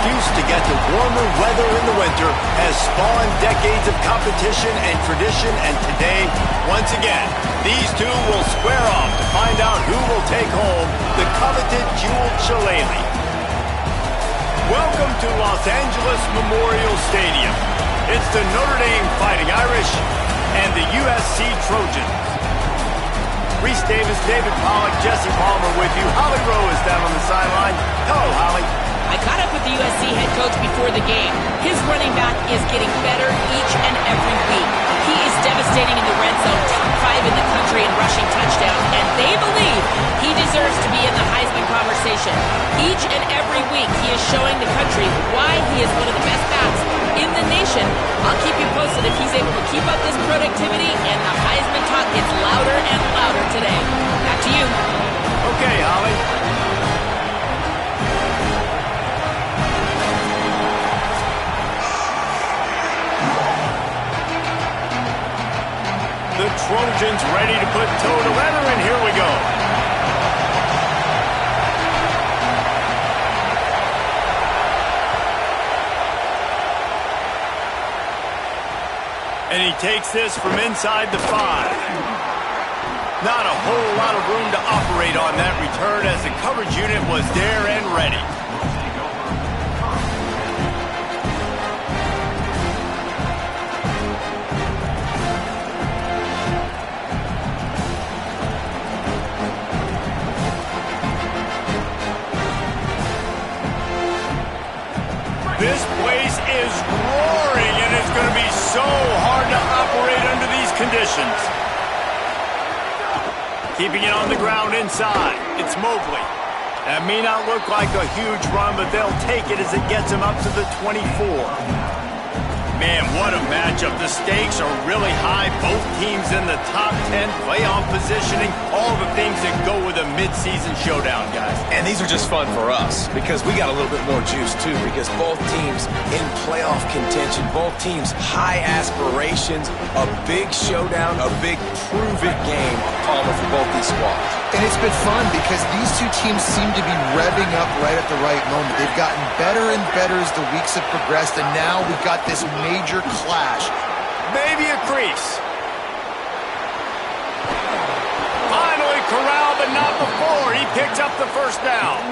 excuse to get to warmer weather in the winter has spawned decades of competition and tradition, and today, once again, these two will square off to find out who will take home the coveted jeweled shillelagh. Welcome to Los Angeles Memorial Stadium. It's the Notre Dame Fighting Irish and the USC Trojans. Reese Davis, David Pollack, Jesse Palmer with you. Holly Rowe is down on the sideline. Hello, Holly. I caught up with the USC head coach before the game. His running back is getting better each and every week. He is devastating in the red zone, top 5 in the country in rushing touchdowns, and they believe he deserves to be in the Heisman conversation. Each and every week, he is showing the country why he is one of the best backs in the nation. I'll keep you posted if he's able to keep up this productivity, and the Heisman talk gets louder and louder today. Back to you. Okay, Holly. The Trojans ready to put toe to leather, and here we go. And he takes this from inside the 5. Not a whole lot of room to operate on that return as the coverage unit was there and ready. This place is roaring, and it's going to be so hard to operate under these conditions. Keeping it on the ground inside. It's Mobley. That may not look like a huge run, but they'll take it as it gets them up to the 24. Man, what a matchup. The stakes are really high. Both teams in the top 10, playoff positioning, all the things that go with a midseason showdown, guys. And these are just fun for us because we got a little bit more juice, too, because both teams in playoff contention, both teams high aspirations, a big showdown, a big prove-it game, Palmer, for both these squads. And it's been fun because these two teams seem to be revving up right at the right moment. They've gotten better and better as the weeks have progressed, and now we've got this major clash. Maybe a crease. Finally corralled, but not before. He picks up the first down.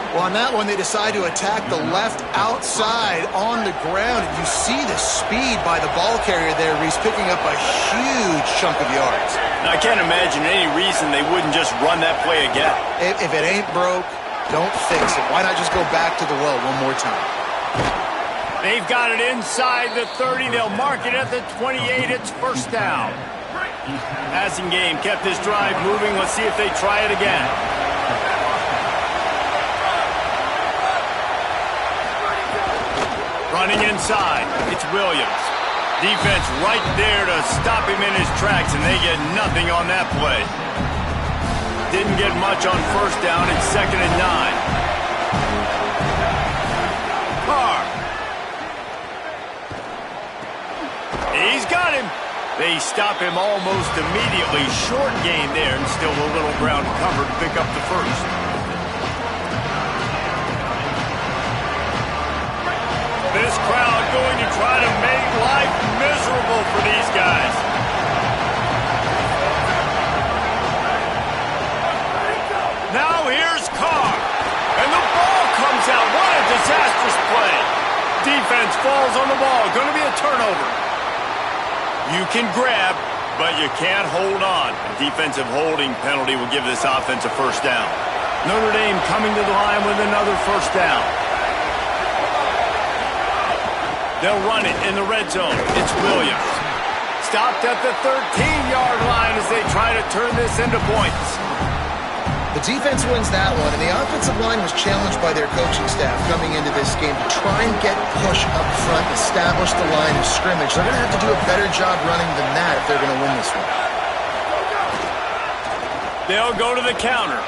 Well, on that one, they decide to attack the left outside on the ground. And you see the speed by the ball carrier there, Reese, picking up a huge chunk of yards. Now, I can't imagine any reason they wouldn't just run that play again. If it ain't broke, don't fix it. Why not just go back to the well one more time? They've got it inside the 30. They'll mark it at the 28. It's first down. Passing game kept this drive moving. Let's see if they try it again. Running inside, it's Williams. Defense right there to stop him in his tracks, and they get nothing on that play. Didn't get much on first down. It's 2nd and 9. Carr. He's got him. They stop him almost immediately. Short gain there, and still a little ground to cover to pick up the first. This crowd going to try to make life miserable for these guys. Now here's Carr. And the ball comes out. What a disastrous play. Defense falls on the ball. Going to be a turnover. You can grab, but you can't hold on. A defensive holding penalty will give this offense a first down. Notre Dame coming to the line with another first down. They'll run it in the red zone. It's Williams. Stopped at the 13-yard line as they try to turn this into points. The defense wins that one, and the offensive line was challenged by their coaching staff coming into this game to try and get push up front, establish the line of scrimmage. They're going to have to do a better job running than that if they're going to win this one. They'll go to the counter.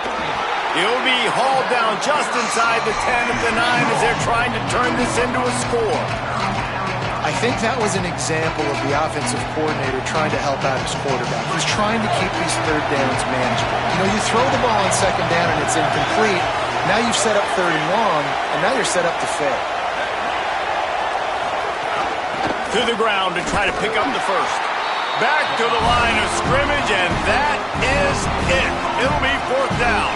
He'll be hauled down just inside the 10 at the 9 as they're trying to turn this into a score. I think that was an example of the offensive coordinator trying to help out his quarterback. He's trying to keep these third downs manageable. You know, you throw the ball on second down and it's incomplete. Now you've set up 3rd and long, and now you're set up to fail. To the ground to try to pick up the first. Back to the line of scrimmage, and that is it. It'll be 4th down.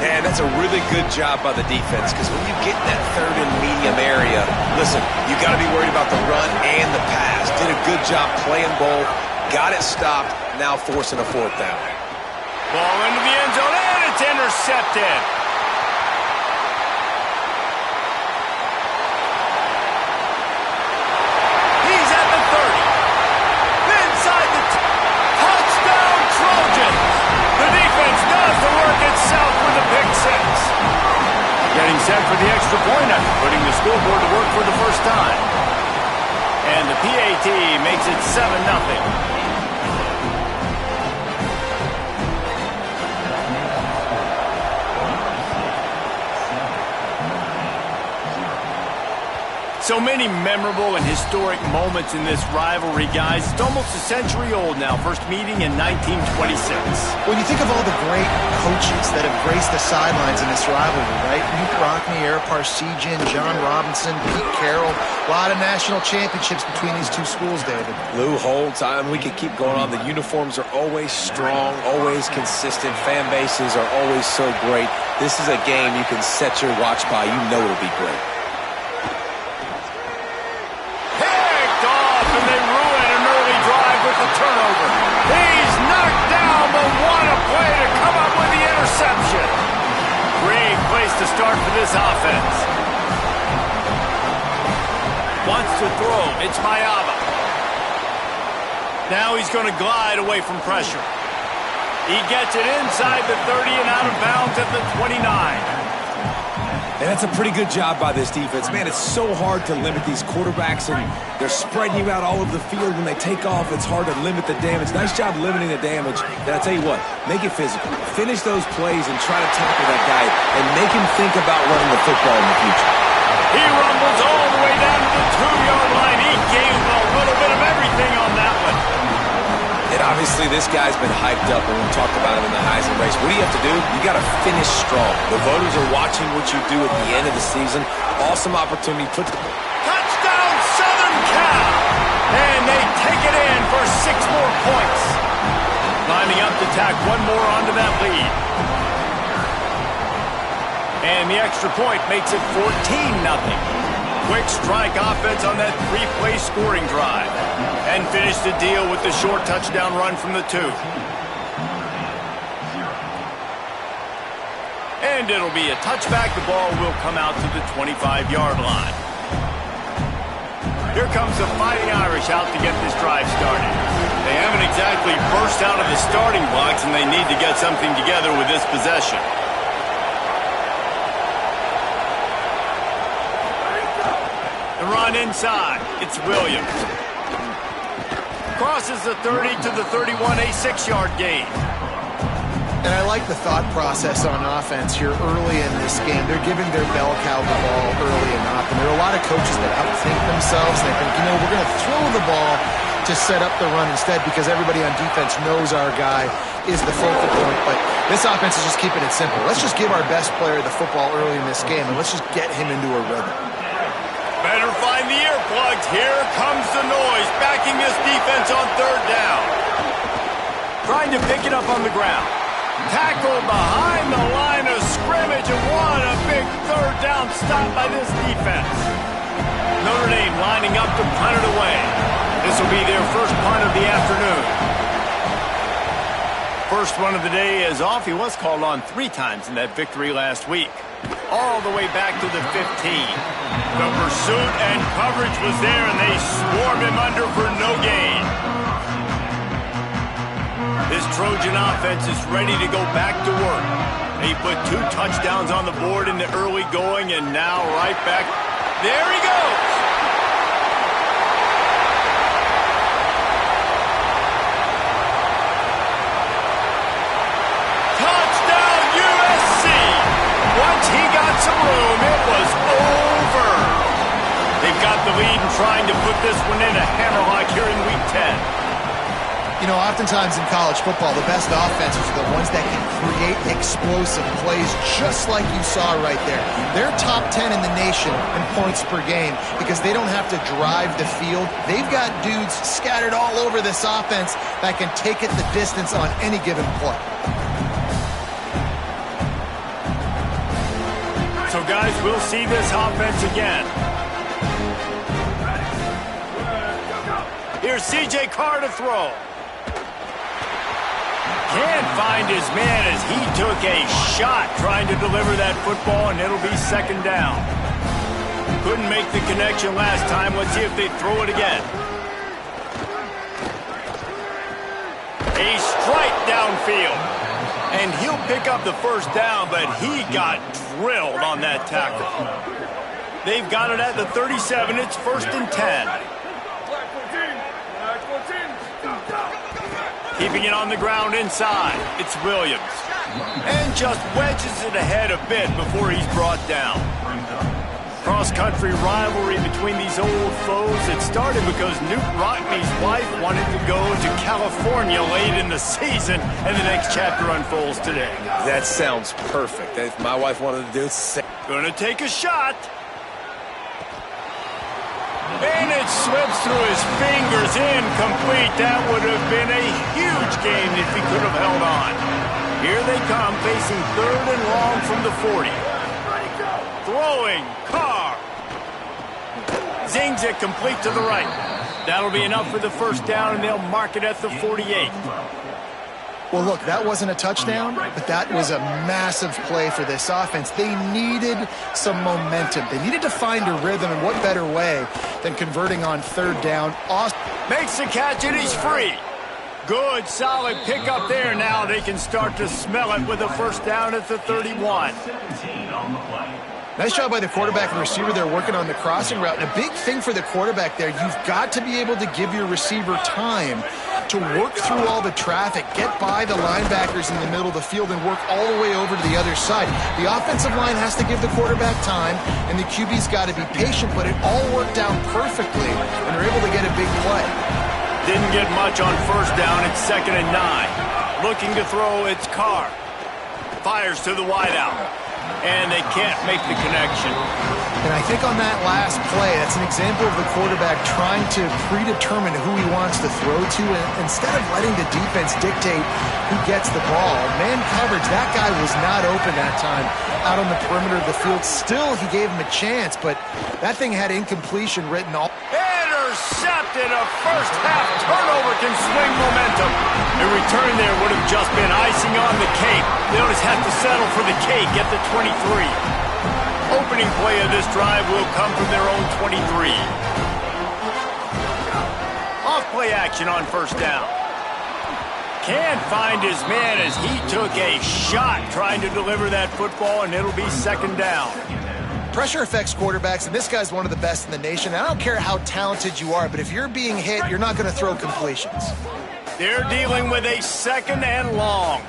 And that's a really good job by the defense, because when you get in that 3rd and medium area, listen, you got to be worried about the run and the pass. Did a good job playing both, got it stopped, now forcing a 4th down. Ball into the end zone, and it's intercepted. He's at the 30. Inside the touchdown Trojans. The defense does the work itself with a pick 6. Getting set for the extra point after putting the scoreboard to work for the first time. And the PAT makes it 7-0. So many memorable and historic moments in this rivalry, guys. It's almost a century old now. First meeting in 1926. When you think of all the great coaches that have graced the sidelines in this rivalry, right? Luke Rockne, Ara Parseghian, John Robinson, Pete Carroll. A lot of national championships between these two schools, David. Lou Holtz, we could keep going on. The uniforms are always strong, always consistent. Fan bases are always so great. This is a game you can set your watch by. You know it'll be great. Turnover. He's knocked down, but what a play to come up with the interception. Great place to start for this offense. Wants to throw. It's Mayaba. Now he's going to glide away from pressure. He gets it inside the 30 and out of bounds at the 29. And that's a pretty good job by this defense. Man, it's so hard to limit these quarterbacks, and they're spreading you out all over the field. When they take off, it's hard to limit the damage. Nice job limiting the damage. And I tell you what, make it physical. Finish those plays and try to tackle that guy and make him think about running the football in the future. He rumbles all the way down to the 2-yard line. He gave a little bit of everything on that one. And obviously, this guy's been hyped up when we talked about him in the Heisman race. What do you have to do? You got to finish strong. The voters are watching what you do at the end of the season. Awesome opportunity. Touchdown, Southern Cal! And they take it in for 6 more points. Lining up to tack one more onto that lead. And the extra point makes it 14-0. Quick strike offense on that 3-play scoring drive. And finish the deal with the short touchdown run from the 2. And it'll be a touchback. The ball will come out to the 25-yard line. Here comes the Fighting Irish out to get this drive started. They haven't exactly burst out of the starting blocks, and they need to get something together with this possession. The run inside. It's Williams. Crosses the 30 to the 31, a 6-yard gain. And I like the thought process on offense here early in this game. They're giving their bell cow the ball early and often. There are a lot of coaches that outthink themselves. They think, we're going to throw the ball to set up the run instead because everybody on defense knows our guy is the focal point. But this offense is just keeping it simple. Let's just give our best player the football early in this game, and let's just get him into a rhythm. Better find the earplugs. Here comes the noise, backing this defense on 3rd down. Trying to pick it up on the ground. Tackled behind the line of scrimmage, and what a big 3rd down stop by this defense. Notre Dame lining up to punt it away. This will be their first punt of the afternoon. First one of the day is off. He was called on 3 times in that victory last week. All the way back to the 15. The pursuit and coverage was there, and they swarmed him under for no gain. This Trojan offense is ready to go back to work. They put 2 touchdowns on the board in the early going, and now right back. There he goes. Touchdown, USC. Once he got some room, it was over. They've got the lead and trying to put this one in a hammerlock here in Week 10. know, oftentimes in college football, the best offenses are the ones that can create explosive plays just like you saw right there. They're top 10 in the nation in points per game because they don't have to drive the field. They've got dudes scattered all over this offense that can take it the distance on any given play. So, guys, we'll see this offense again. Here's C.J. Carr to throw. Can't find his man as he took a shot trying to deliver that football, and it'll be second down. Couldn't make the connection last time. Let's see if they throw it again. A strike downfield. And he'll pick up the first down, but he got drilled on that tackle. They've got it at the 37. It's 1st and 10. Keeping it on the ground inside. It's Williams. And just wedges it ahead a bit before he's brought down. Cross-country rivalry between these old foes. It started because Newt Rockney's wife wanted to go to California late in the season, and the next chapter unfolds today. That sounds perfect. If my wife wanted to do it, Gonna take a shot. And it slips through his fingers, incomplete. That would have been a huge game if he could have held on. Here they come, facing 3rd and long from the 40. Throwing, Carr. Zings it complete to the right. That'll be enough for the first down, and they'll mark it at the 48. Well, look, that wasn't a touchdown, but that was a massive play for this offense. They needed some momentum. They needed to find a rhythm, and what better way than converting on 3rd down. Makes the catch, and he's free. Good, solid pickup there. Now they can start to smell it with a first down at the 31. Nice job by the quarterback and receiver there working on the crossing route. And a big thing for the quarterback there, you've got to be able to give your receiver time to work through all the traffic, get by the linebackers in the middle of the field, and work all the way over to the other side. The offensive line has to give the quarterback time, and the QB's got to be patient, but it all worked out perfectly, and they're able to get a big play. Didn't get much on first down. It's 2nd and 9. Looking to throw, it's Carr. Fires to the wideout. And they can't make the connection. And I think on that last play, that's an example of the quarterback trying to predetermine who he wants to throw to, and instead of letting the defense dictate who gets the ball. Man coverage, that guy was not open that time out on the perimeter of the field. Still, he gave him a chance, but that thing had incompletion written all. Intercepted. A first-half turnover can swing momentum. A return there would have just been icing on the cake. They'll just have to settle for the cake at the 23. Opening play of this drive will come from their own 23. Off-play action on first down. Can't find his man as he took a shot trying to deliver that football, and it'll be 2nd down. Pressure affects quarterbacks, and this guy's one of the best in the nation. I don't care how talented you are, but if you're being hit, you're not going to throw completions. They're dealing with a 2nd and long.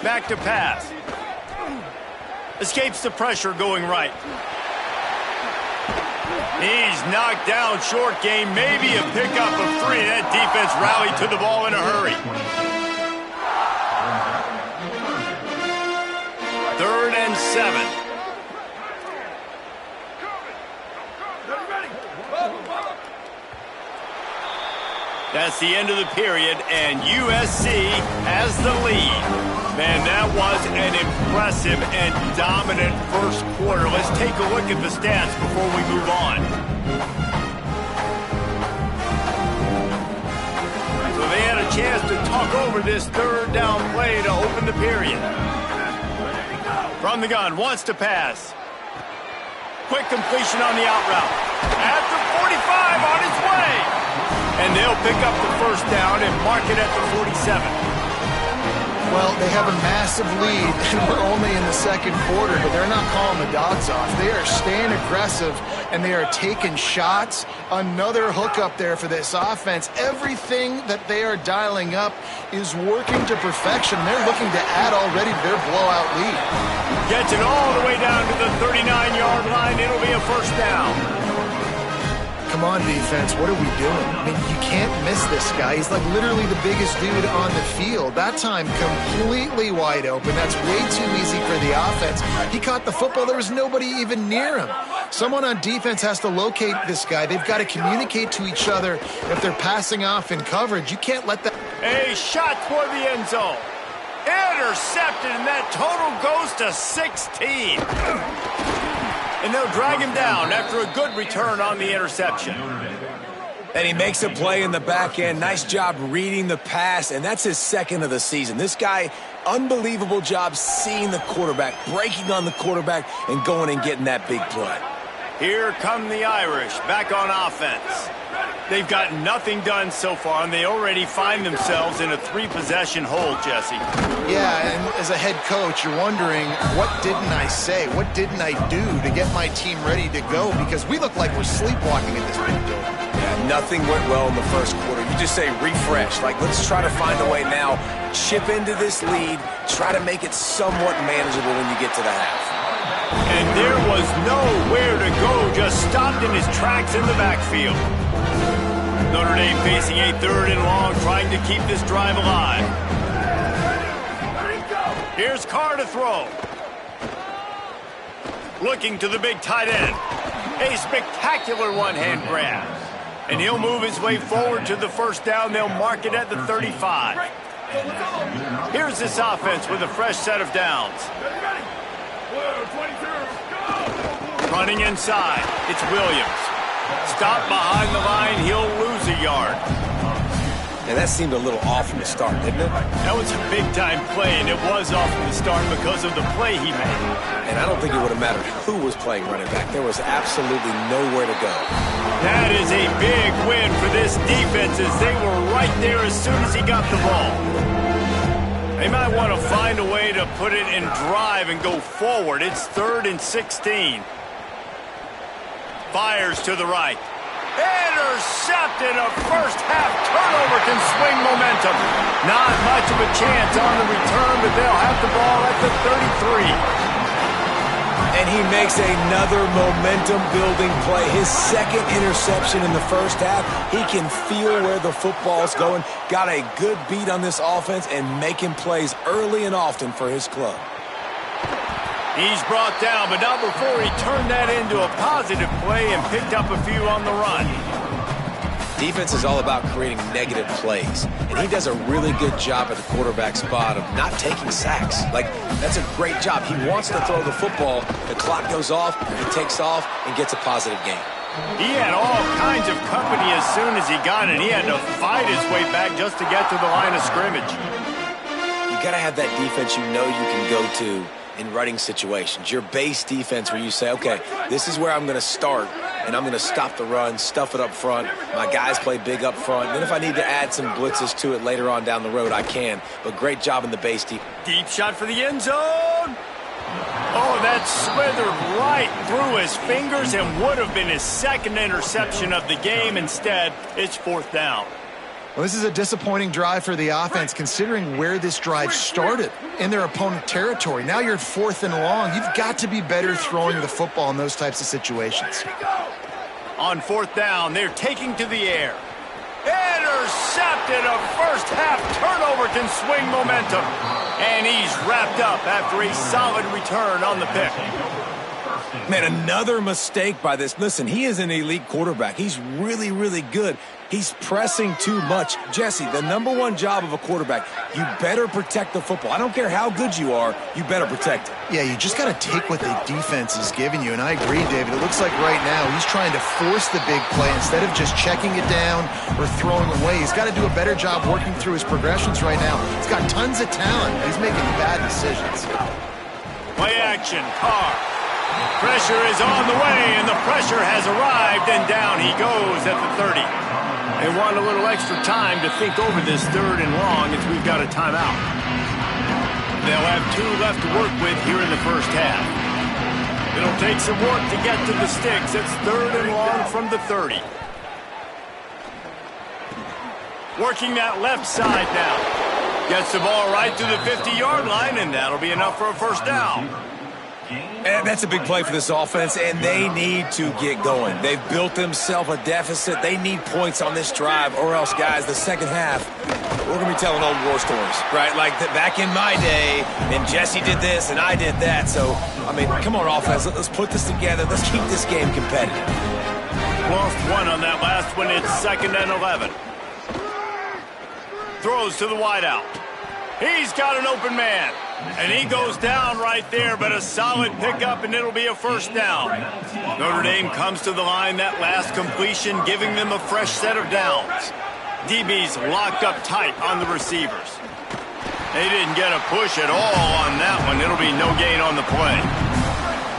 Back to pass. Escapes the pressure going right. He's knocked down short game, maybe a pickup of 3. That defense rallied to the ball in a hurry. 3rd and 7. That's the end of the period, and USC has the lead. Man, that was an impressive and dominant first quarter. Let's take a look at the stats before we move on. So they had a chance to talk over this 3rd down play to open the period. From the gun, wants to pass. Quick completion on the out route. At the 45, on its way. And they'll pick up the first down and mark it at the 47. Well, they have a massive lead, and we're only in the 2nd quarter, but they're not calling the dogs off. They are staying aggressive, and they are taking shots. Another hookup there for this offense. Everything that they are dialing up is working to perfection. They're looking to add already to their blowout lead. Gets it all the way down to the 39-yard line. It'll be a first down. Come on, defense. What are we doing? I mean, you can't miss this guy. He's like literally the biggest dude on the field. That time, completely wide open. That's way too easy for the offense. He caught the football. There was nobody even near him. Someone on defense has to locate this guy. They've got to communicate to each other if they're passing off in coverage. You can't let that... A shot toward the end zone. Intercepted, and that total goes to 16. And they'll drag him down after a good return on the interception. And he makes a play in the back end. Nice job reading the pass, and that's his second of the season. This guy, unbelievable job seeing the quarterback, breaking on the quarterback, and going and getting that big play. Here come the Irish, back on offense. They've got nothing done so far, and they already find themselves in a 3-possession hole, Jesse. Yeah, and as a head coach, you're wondering, what didn't I say? What didn't I do to get my team ready to go? Because we look like we're sleepwalking at this point. Yeah, nothing went well in the first quarter. You just say refresh. Like, let's try to find a way now, chip into this lead, try to make it somewhat manageable when you get to the half. And there was nowhere to go, just stopped in his tracks in the backfield. Notre Dame facing a 3rd and long, trying to keep this drive alive. Here's Carr to throw. Looking to the big tight end. A spectacular one-hand grab. And he'll move his way forward to the first down. They'll mark it at the 35. Here's this offense with a fresh set of downs. Running inside, it's Williams. Stop behind the line, he'll lose a yard. And that seemed a little off from the start, didn't it? That was a big-time play, and it was off from the start because of the play he made. And I don't think it would have mattered who was playing running back. There was absolutely nowhere to go. That is a big win for this defense, as they were right there as soon as he got the ball. They might want to find a way to put it in drive and go forward. It's 3rd and 16. Fires to the right. Intercepted. A first-half turnover can swing momentum. Not much of a chance on the return, but they'll have the ball at the 33. And he makes another momentum-building play. His second interception in the first half. He can feel where the football's going. Got a good beat on this offense and making plays early and often for his club. He's brought down, but not before he turned that into a positive play and picked up a few on the run. Defense is all about creating negative plays, and he does a really good job at the quarterback spot of not taking sacks. Like, that's a great job. He wants to throw the football. The clock goes off, he takes off, and gets a positive gain. He had all kinds of company as soon as he got it. He had to fight his way back just to get to the line of scrimmage. You got to have that defense you know you can go to in running situations. Your base defense where you say, okay, this is where I'm going to start, and I'm going to stop the run, stuff it up front. My guys play big up front. Then if I need to add some blitzes to it later on down the road, I can. But great job in the base defense. Deep shot for the end zone. Oh, that slithered right through his fingers and would have been his second interception of the game. Instead, it's 4th down. Well, this is a disappointing drive for the offense, considering where this drive started, in their opponent territory. Now you're at 4th and long. You've got to be better throwing the football in those types of situations. On 4th down, they're taking to the air. Intercepted. A first-half turnover can swing momentum. And he's wrapped up after a solid return on the pick. Man, another mistake by this. Listen, he is an elite quarterback. He's really, really good. He's pressing too much. Jesse, the #1 job of a quarterback, you better protect the football. I don't care how good you are, you better protect it. Yeah, you just got to take what the defense is giving you. And I agree, David. It looks like right now he's trying to force the big play instead of just checking it down or throwing away. He's got to do a better job working through his progressions right now. He's got tons of talent. He's making bad decisions. Play action, Carr. Pressure is on the way, and the pressure has arrived, and down he goes at the 30. They want a little extra time to think over this 3rd and long as we've got a timeout. They'll have 2 left to work with here in the first half. It'll take some work to get to the sticks. It's 3rd and long from the 30. Working that left side now. Gets the ball right to the 50-yard line, and that'll be enough for a first down. And That's a big play for this offense, and they need to get going. They've built themselves a deficit. They need points on this drive, or else, guys, the second half, we're going to be telling old war stories, right? Like back in my day, and Jesse did this, and I did that. So, I mean, come on, offense. Let's put this together. Let's keep this game competitive. Lost one on that last one. It's 2nd and 11. Throws to the wideout. He's got an open man. And he goes down right there, but a solid pickup, and it'll be a first down. Notre Dame comes to the line that last completion, giving them a fresh set of downs. DB's locked up tight on the receivers. They didn't get a push at all on that one. It'll be no gain on the play.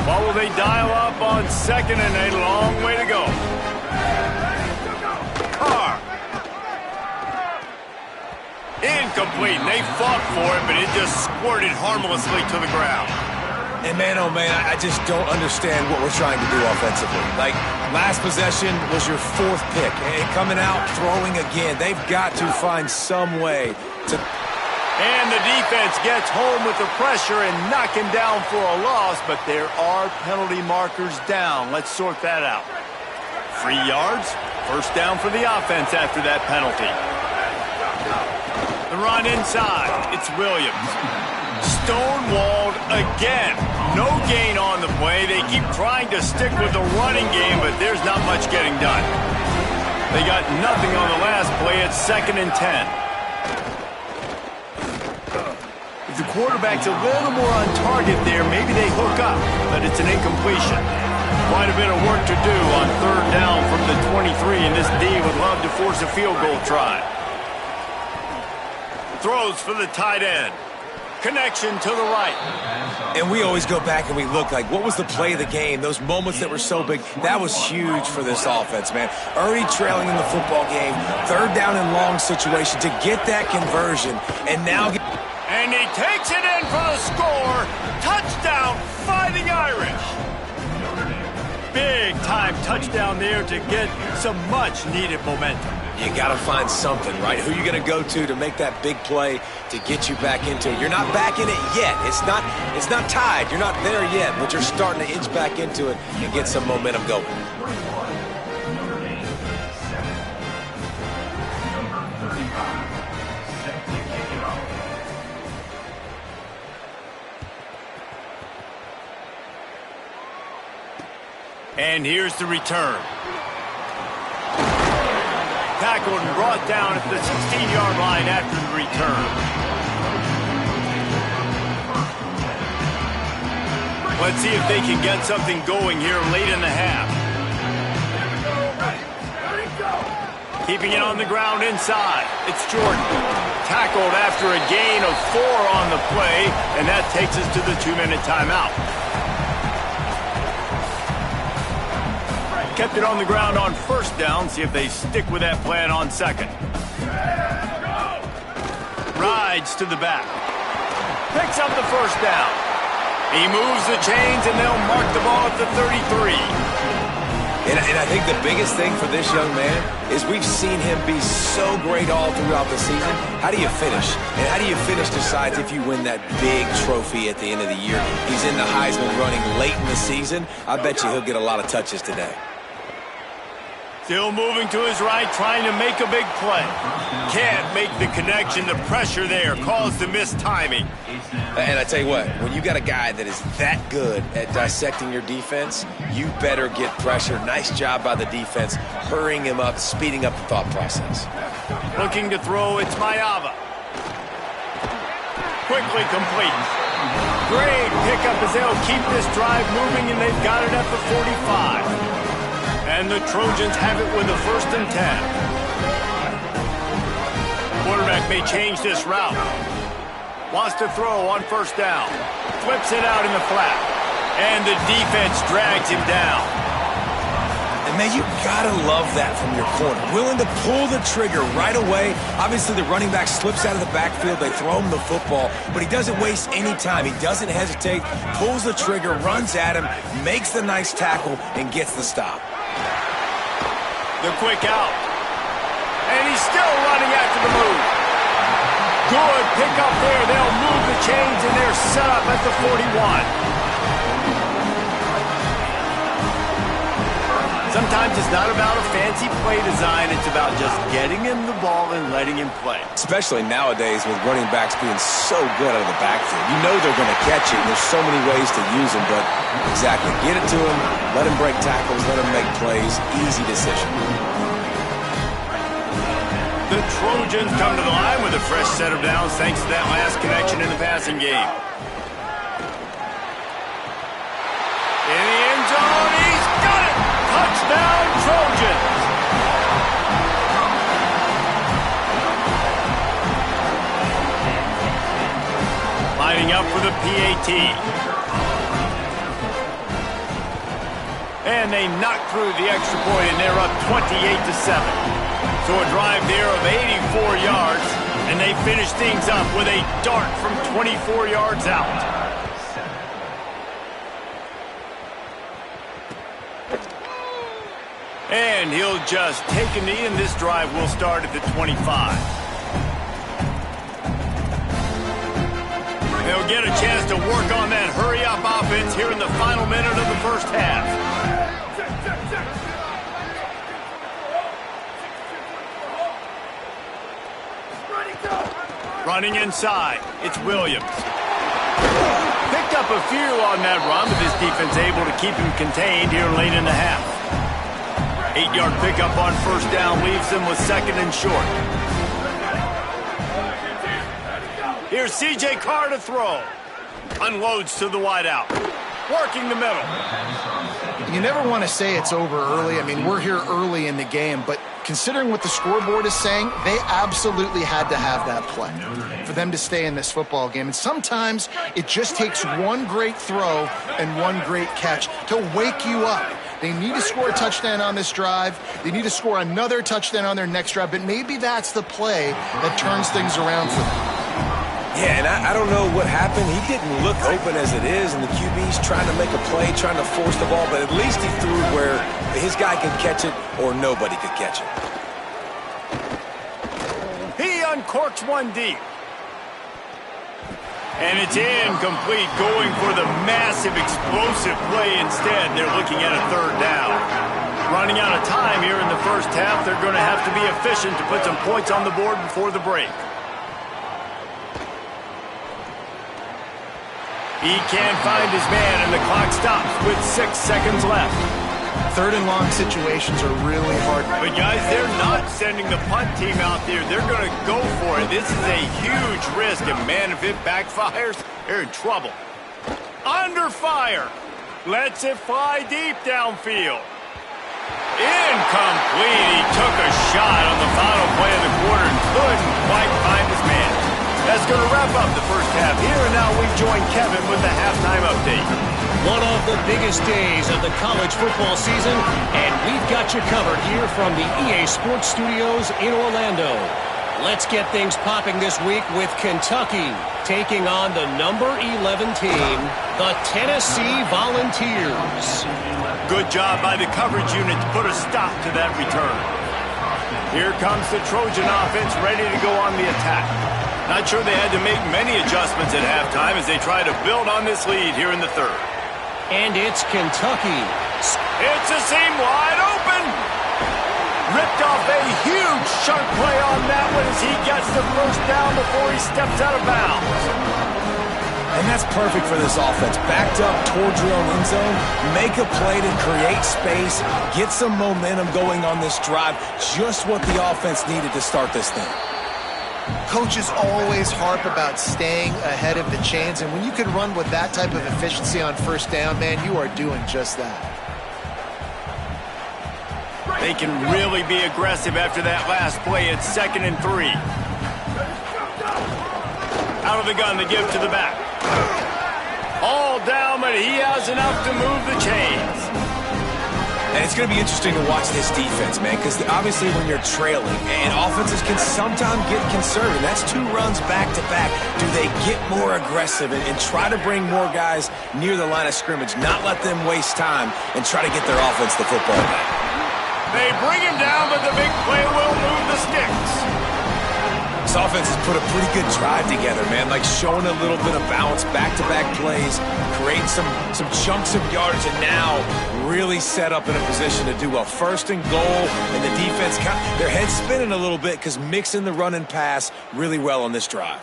Well, will they dial up on 2nd and a long way to go? Carr. Incomplete. They fought for it, but it just squirted harmlessly to the ground. And man, oh man, I just don't understand what we're trying to do offensively. Like, last possession was your 4th pick. And coming out, throwing again. They've got to find some way to... And the defense gets home with the pressure and knocking down for a loss, but there are penalty markers down. Let's sort that out. 3 yards, first down for the offense after that penalty. The run inside. It's Williams. Stonewalled again. No gain on the play. They keep trying to stick with the running game, but there's not much getting done. They got nothing on the last play. It's 2nd and 10. If the quarterback's a little more on target there, maybe they hook up, but it's an incompletion. Quite a bit of work to do on 3rd down from the 23, and this D would love to force a field goal try. Throws for the tight end. Connection to the right. And we always go back and we look like, what was the play of the game? Those moments that were so big, that was huge for this offense, man. Already trailing in the football game, 3rd down and long situation to get that conversion, and now... And he takes it in for the score. Touchdown, Fighting Irish. Big-time touchdown there to get some much-needed momentum. You got to find something, right? Who you going to go to make that big play to get you back into it? You're not back in it yet. It's not tied. You're not there yet, but you're starting to inch back into it and get some momentum going. And here's the return. Tackled and brought down at the 16-yard line after the return. Let's see if they can get something going here late in the half. Keeping it on the ground inside. It's Jordan. Tackled after a gain of 4 on the play, and that takes us to the 2-minute timeout. Kept it on the ground on 1st down. See if they stick with that plan on 2nd. Rides to the back. Picks up the 1st down. He moves the chains, and they'll mark the ball at the 33. And I think the biggest thing for this young man is we've seen him be so great all throughout the season. How do you finish? And how do you finish decides if you win that big trophy at the end of the year. He's in the Heisman running late in the season. I bet you he'll get a lot of touches today. Still moving to his right, trying to make a big play. Can't make the connection. The pressure there caused the missed timing. And I tell you what, when you got a guy that is that good at dissecting your defense, you better get pressure. Nice job by the defense, hurrying him up, speeding up the thought process. Looking to throw, it's Mayava. Quickly complete. Great pickup as they'll keep this drive moving, and they've got it at the 45. And the Trojans have it with a 1st and 10. Quarterback may change this route. Wants to throw on 1st down. Flips it out in the flat. And the defense drags him down. And man, you gotta love that from your corner. Willing to pull the trigger right away. Obviously, the running back slips out of the backfield. They throw him the football, but he doesn't waste any time. He doesn't hesitate, pulls the trigger, runs at him, makes the nice tackle, and gets the stop. The quick out. And he's still running after the move. Good pick up there. They'll move the chains, and they're set up at the 41. is not about a fancy play design. It's about just getting him the ball and letting him play. Especially nowadays with running backs being so good out of the backfield. You know they're going to catch it. There's so many ways to use them, but exactly. Get it to him, let him break tackles, let him make plays. Easy decision. The Trojans come to the line with a fresh set of downs thanks to that last connection in the passing game. In the end zone, he's got it! Touchdown, Trojans! Lining up for the PAT. And they knock through the extra point, and they're up 28-7. So a drive there of 84 yards, and they finish things up with a dart from 24 yards out. And he'll just take a knee, and this drive will start at the 25. They'll get a chance to work on that hurry-up offense here in the final minute of the first half. Running inside, it's Williams. Picked up a few on that run, but this defense able to keep him contained here late in the half. 8-yard pickup on first down leaves them with second and short. Here's C.J. Carr to throw. Unloads to the wideout. Working the middle. You never want to say it's over early. I mean, we're here early in the game, but considering what the scoreboard is saying, they absolutely had to have that play for them to stay in this football game. And sometimes it just takes one great throw and one great catch to wake you up. They need to score a touchdown on this drive. They need to score another touchdown on their next drive, but maybe that's the play that turns things around for them. Yeah, and I don't know what happened. He didn't look open as it is, and the QB's trying to make a play, trying to force the ball, but at least he threw where his guy could catch it or nobody could catch it. He uncorks one deep. And it's incomplete, going for the massive explosive play instead. They're looking at a third down. Running out of time here in the first half. They're going to have to be efficient to put some points on the board before the break. He can't find his man, and the clock stops with 6 seconds left. Third and long situations are really hard. But, guys, they're not sending the punt team out there. They're going to go for it. This is a huge risk, and, man, if it backfires, they're in trouble. Under fire. Lets it fly deep downfield. Incomplete. He took a shot on the final play of the quarter and couldn't quite find his man. That's going to wrap up the first half here, and now we join Kevin with the halftime update. One of the biggest days of the college football season, and we've got you covered here from the EA Sports Studios in Orlando. Let's get things popping this week with Kentucky taking on the number 11 team, the Tennessee Volunteers. Good job by the coverage unit to put a stop to that return. Here comes the Trojan offense ready to go on the attack. Not sure they had to make many adjustments at halftime as they try to build on this lead here in the third. And it's Kentucky. It's a seam wide open. Ripped off a huge chunk play on that one as he gets the first down before he steps out of bounds. And that's perfect for this offense. Backed up towards your own end zone, make a play to create space, get some momentum going on this drive. Just what the offense needed to start this thing. Coaches always harp about staying ahead of the chains, and when you can run with that type of efficiency on first down, man, you are doing just that. They can really be aggressive after that last play. It's 2nd and 3. Out of the gun to give to the back. All down, but he has enough to move the chains. And it's going to be interesting to watch this defense, man, because obviously when you're trailing, and offenses can sometimes get conservative. That's 2 runs back-to-back. Do they get more aggressive and try to bring more guys near the line of scrimmage, not let them waste time, and try to get their offense the football back? They bring him down, but the big play will move the sticks. offense has put a pretty good drive together, man. Like showing a little bit of balance, back-to-back plays, creating some chunks of yardage, and now really set up in a position to do well. First and goal, and the defense, their head's spinning a little bit because mixing the run and pass really well on this drive.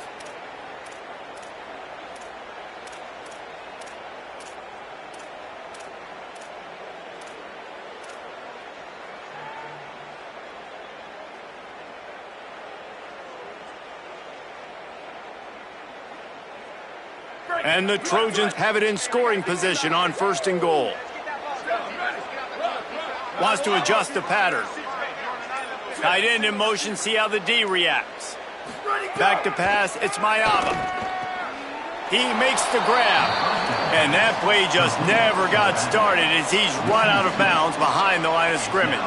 And the Trojans have it in scoring position on first and goal. Wants to adjust the pattern. Tight end in motion, see how the D reacts. Back to pass, it's Mayaba. He makes the grab. And that play just never got started as he's run out of bounds behind the line of scrimmage.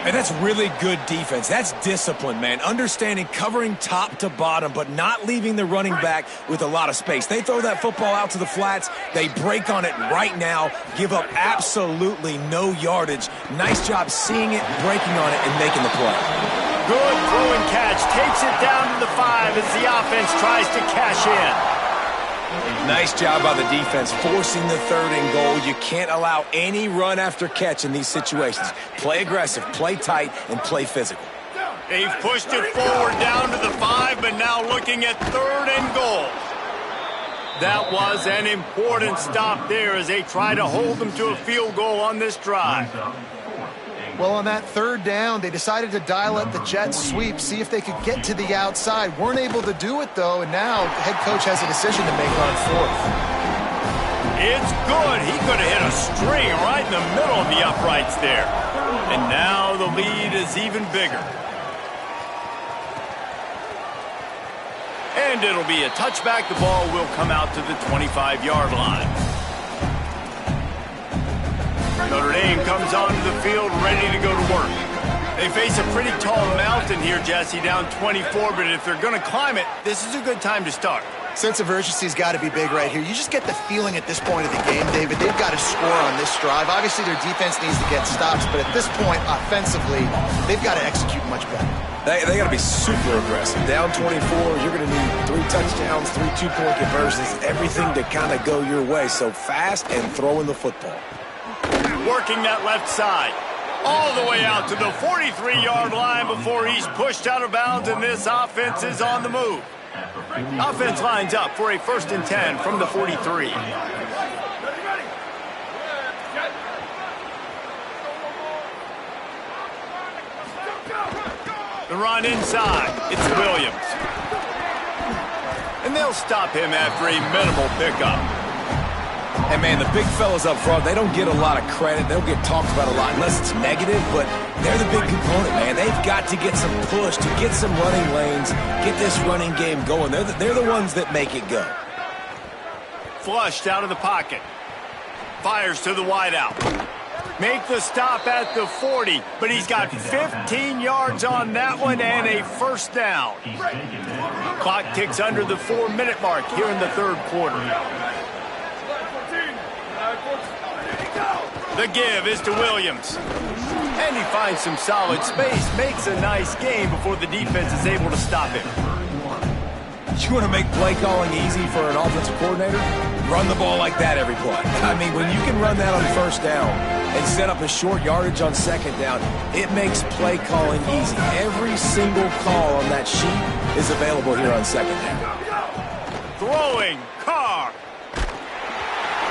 And that's really good defense. That's discipline, man. Understanding covering top to bottom, but not leaving the running back with a lot of space. They throw that football out to the flats. They break on it right now, give up absolutely no yardage. Nice job seeing it, breaking on it, and making the play. Good throw and catch. Takes it down to the 5 as the offense tries to cash in. Nice job by the defense, forcing the third and goal. You can't allow any run after catch in these situations. Play aggressive, play tight, and play physical. They've pushed it forward down to the 5, but now looking at third and goal. That was an important stop there as they try to hold them to a field goal on this drive. Well, on that third down, they decided to dial up the jet sweep, see if they could get to the outside. Weren't able to do it, though, and now the head coach has a decision to make on fourth. It's good. He could have hit a string right in the middle of the uprights there. And now the lead is even bigger. And it'll be a touchback. The ball will come out to the 25-yard line. Notre Dame comes onto the field ready to go to work. They face a pretty tall mountain here, Jesse, down 24, but if they're going to climb it, this is a good time to start. Sense of urgency's got to be big right here. You just get the feeling at this point of the game, David, they've got to score on this drive. Obviously, their defense needs to get stops, but at this point, offensively, they've got to execute much better. They got to be super aggressive. Down 24, you're going to need 3 touchdowns, 3 two-point conversions, everything to kind of go your way. So fast and throwing the football. Working that left side. All the way out to the 43-yard line before he's pushed out of bounds, and this offense is on the move. Offense lines up for a 1st and 10 from the 43. The run inside. It's Williams. And they'll stop him after a minimal pickup. And, man, the big fellas up front, they don't get a lot of credit. They don't get talked about a lot unless it's negative, but they're the big component, man. They've got to get some push, to get some running lanes, get this running game going. They're the ones that make it go. Flushed out of the pocket. Fires to the wideout. Make the stop at the 40, but he's got 15 yards on that one and a 1st down. Clock ticks under the 4-minute mark here in the 3rd quarter. The give is to Williams. And he finds some solid space, makes a nice game before the defense is able to stop him. You want to make play calling easy for an offensive coordinator? Run the ball like that every play. I mean, when you can run that on 1st down and set up a short yardage on 2nd down, it makes play calling easy. Every single call on that sheet is available here on 2nd down. Throwing, Carr.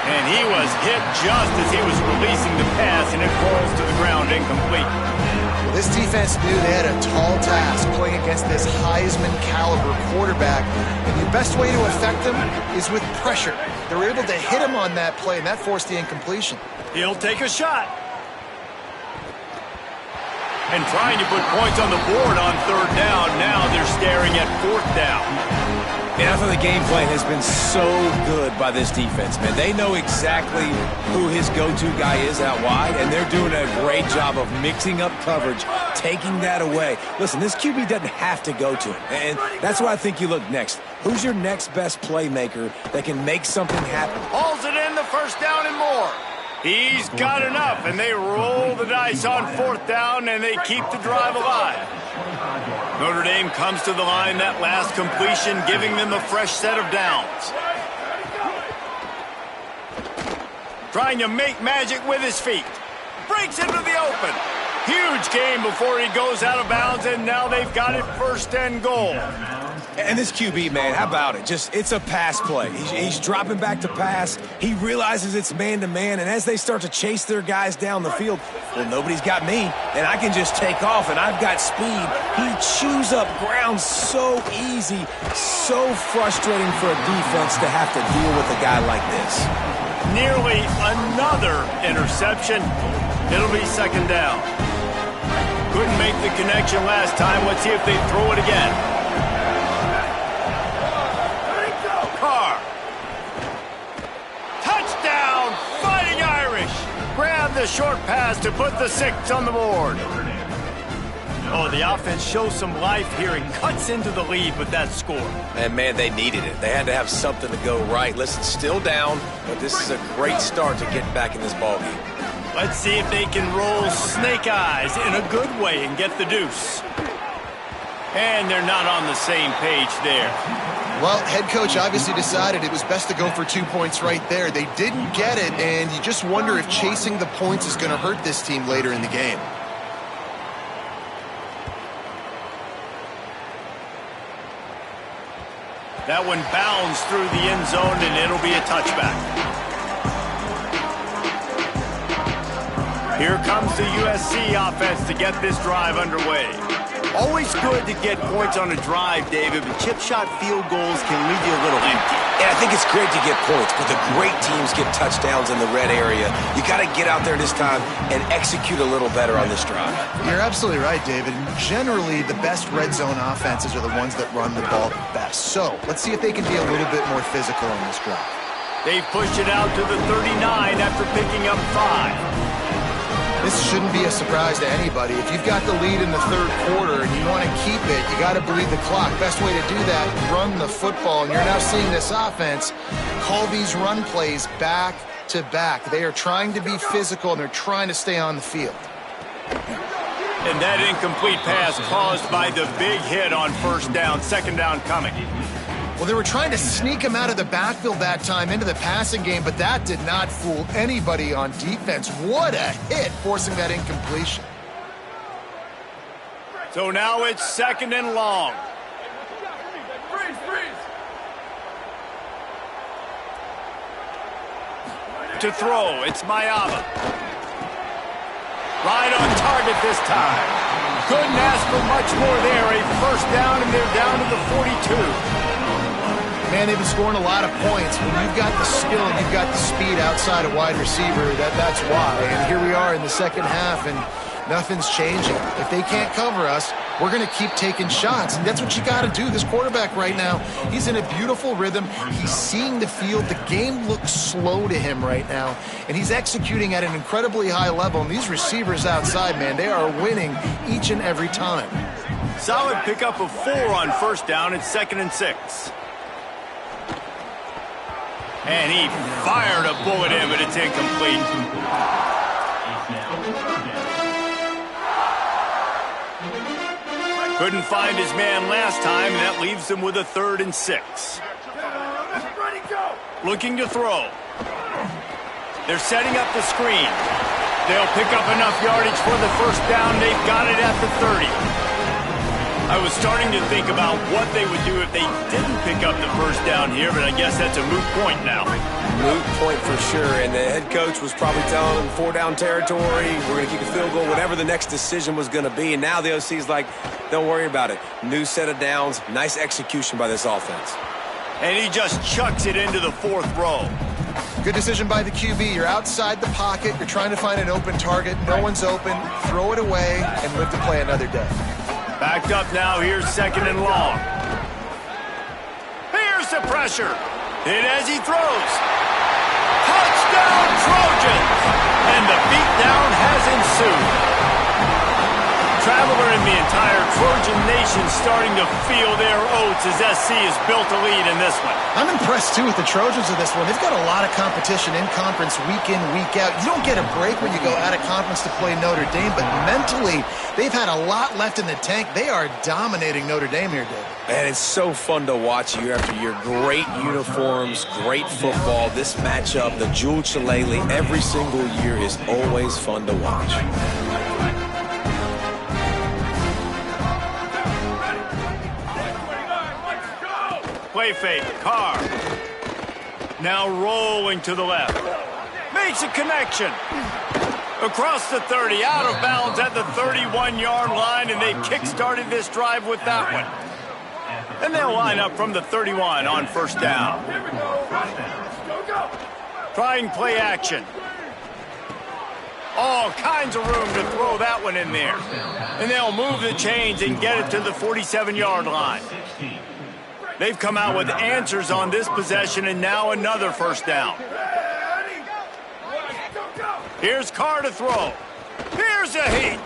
And he was hit just as he was releasing the pass, and it falls to the ground incomplete. Well, this defense knew they had a tall task playing against this Heisman-caliber quarterback, and the best way to affect him is with pressure. They were able to hit him on that play, and that forced the incompletion. He'll take a shot. And trying to put points on the board on 3rd down. Now they're staring at 4th down. And I thought the game plan has been so good by this defense, man. They know exactly who his go-to guy is out wide, and they're doing a great job of mixing up coverage, taking that away. Listen, this QB doesn't have to go to him, and that's why I think you look next. Who's your next best playmaker that can make something happen? Hauls it in, the 1st down and more. He's got enough, and they roll the dice on 4th down, and they keep the drive alive. Notre Dame comes to the line that last completion, giving them a fresh set of downs. Trying to make magic with his feet. Breaks into the open. Huge game before he goes out of bounds, and now they've got it 1st and goal. And this QB, man, how about it? It's a pass play. He's dropping back to pass. He realizes it's man-to-man, and as they start to chase their guys down the field, well, nobody's got me, and I can just take off, and I've got speed. He chews up ground so easy, so frustrating for a defense to have to deal with a guy like this. Nearly another interception. It'll be 2nd down. Couldn't make the connection last time. Let's see if they throw it again. Carr. Touchdown, Fighting Irish. Grab the short pass to put the 6 on the board. Oh, the offense shows some life here and cuts into the lead with that score. And, man, they needed it. They had to have something to go right. Listen, still down, but this is a great start to getting back in this ballgame. Let's see if they can roll snake eyes in a good way and get the deuce. And they're not on the same page there. Well, head coach obviously decided it was best to go for 2 points right there. They didn't get it, and you just wonder if chasing the points is going to hurt this team later in the game. That one bounds through the end zone, and it'll be a touchback. Here comes the USC offense to get this drive underway. Always good to get points on a drive, David, but chip shot field goals can leave you a little empty. And I think it's great to get points, but the great teams get touchdowns in the red area. You got to get out there this time and execute a little better on this drive. You're absolutely right, David. And generally, the best red zone offenses are the ones that run the ball the best. So let's see if they can be a little bit more physical on this drive. They've pushed it out to the 39 after picking up 5. This shouldn't be a surprise to anybody. If you've got the lead in the 3rd quarter and you want to keep it, you got to bleed the clock. Best way to do that, run the football. And you're now seeing this offense call these run plays back to back. They are trying to be physical, and they're trying to stay on the field. And that incomplete pass caused by the big hit on 1st down, 2nd down coming. Well, they were trying to sneak him out of the backfield that time into the passing game, but that did not fool anybody on defense. What a hit, forcing that incompletion. So now it's 2nd and long. To throw, it's Mayava. Right on target this time. Couldn't ask for much more there. A 1st down, and they're down to the 42. Man, they've been scoring a lot of points. When you've got the skill and you've got the speed outside of wide receiver, that's why. And here we are in the 2nd half, and nothing's changing. If they can't cover us, we're going to keep taking shots. And that's what you got to do. This quarterback right now, he's in a beautiful rhythm. He's seeing the field. The game looks slow to him right now. And he's executing at an incredibly high level. And these receivers outside, man, they are winning each and every time. Solid pickup of 4 on 1st down. It's 2nd and 6. And he fired a bullet in, but it's incomplete. Couldn't find his man last time, and that leaves him with a 3rd and 6. Looking to throw. They're setting up the screen. They'll pick up enough yardage for the 1st down. They've got it at the 30. I was starting to think about what they would do if they didn't pick up the 1st down here, but I guess that's a moot point now. Moot point for sure, and the head coach was probably telling them 4-down territory, we're going to kick a field goal, whatever the next decision was going to be, and now the OC's like, don't worry about it. New set of downs, nice execution by this offense. And he just chucks it into the 4th row. Good decision by the QB. You're outside the pocket, you're trying to find an open target, no one's open, throw it away, and live to play another day. Backed up now, here's 2nd and long. Here's the pressure. Hit as he throws. Touchdown Trojans! And the beatdown has ensued. Traveler and the entire Trojan nation starting to feel their oats as SC has built a lead in this one. I'm impressed, too, with the Trojans of this one. They've got a lot of competition in conference week in, week out. You don't get a break when you go out of conference to play Notre Dame, but mentally, they've had a lot left in the tank. They are dominating Notre Dame here, Dave. And it's so fun to watch year after year. Great uniforms, great football. This matchup, the Jewel Shillelagh, every single year is always fun to watch. Play fake, Carr. Now rolling to the left. Makes a connection. Across the 30, out of bounds at the 31-yard line, and they kick-started this drive with that one. And they'll line up from the 31 on first down. Trying play action. All kinds of room to throw that one in there. And they'll move the chains and get it to the 47-yard line. They've come out with answers on this possession, and now another first down. Here's Carr to throw. Here's a heat.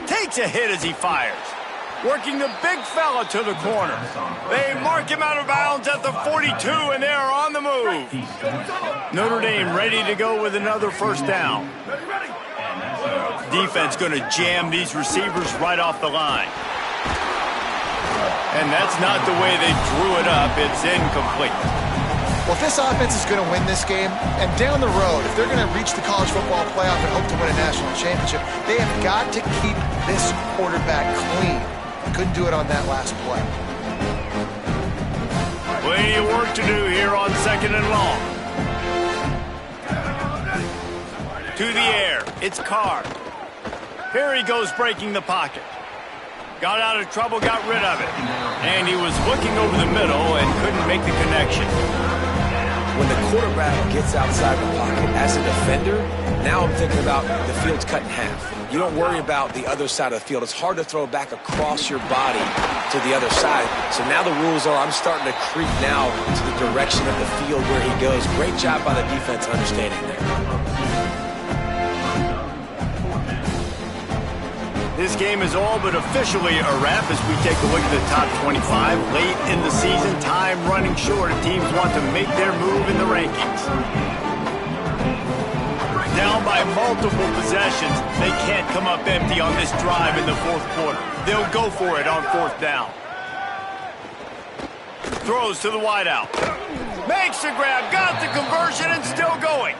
Takes a hit as he fires. Working the big fella to the corner. They mark him out of bounds at the 42, and they are on the move. Notre Dame ready to go with another first down. Defense going to jam these receivers right off the line. And that's not the way they drew it up. It's incomplete. Well, if this offense is going to win this game, and down the road, if they're going to reach the college football playoff and hope to win a national championship, they have got to keep this quarterback clean. Couldn't do it on that last play. Plenty of work to do here on second and long. To the air. It's Carr. Here he goes breaking the pocket. Got out of trouble, got rid of it. And he was looking over the middle and couldn't make the connection. When the quarterback gets outside the pocket as a defender, now I'm thinking about the field's cut in half. You don't worry about the other side of the field. It's hard to throw back across your body to the other side. So now the rules are I'm starting to creep now to the direction of the field where he goes. Great job by the defense understanding there. This game is all but officially a wrap as we take a look at the top 25. Late in the season, time running short, and teams want to make their move in the rankings. Down by multiple possessions, they can't come up empty on this drive in the fourth quarter. They'll go for it on fourth down. Throws to the wideout. Makes the grab, got the conversion, and still going.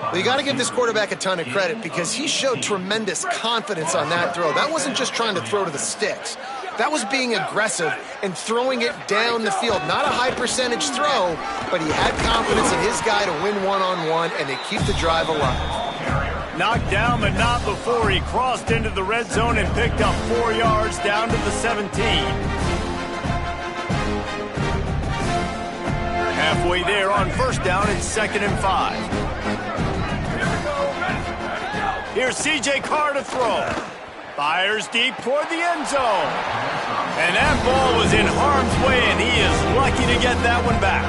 Well, you got to give this quarterback a ton of credit because he showed tremendous confidence on that throw. That wasn't just trying to throw to the sticks. That was being aggressive and throwing it down the field. Not a high percentage throw, but he had confidence in his guy to win one-on-one and to keep the drive alive. Knocked down, but not before he crossed into the red zone and picked up 4 yards down to the 17. Halfway there on first down, it's 2nd and 5. Here's C.J. Carr to throw. Fires deep toward the end zone. And that ball was in harm's way, and he is lucky to get that one back.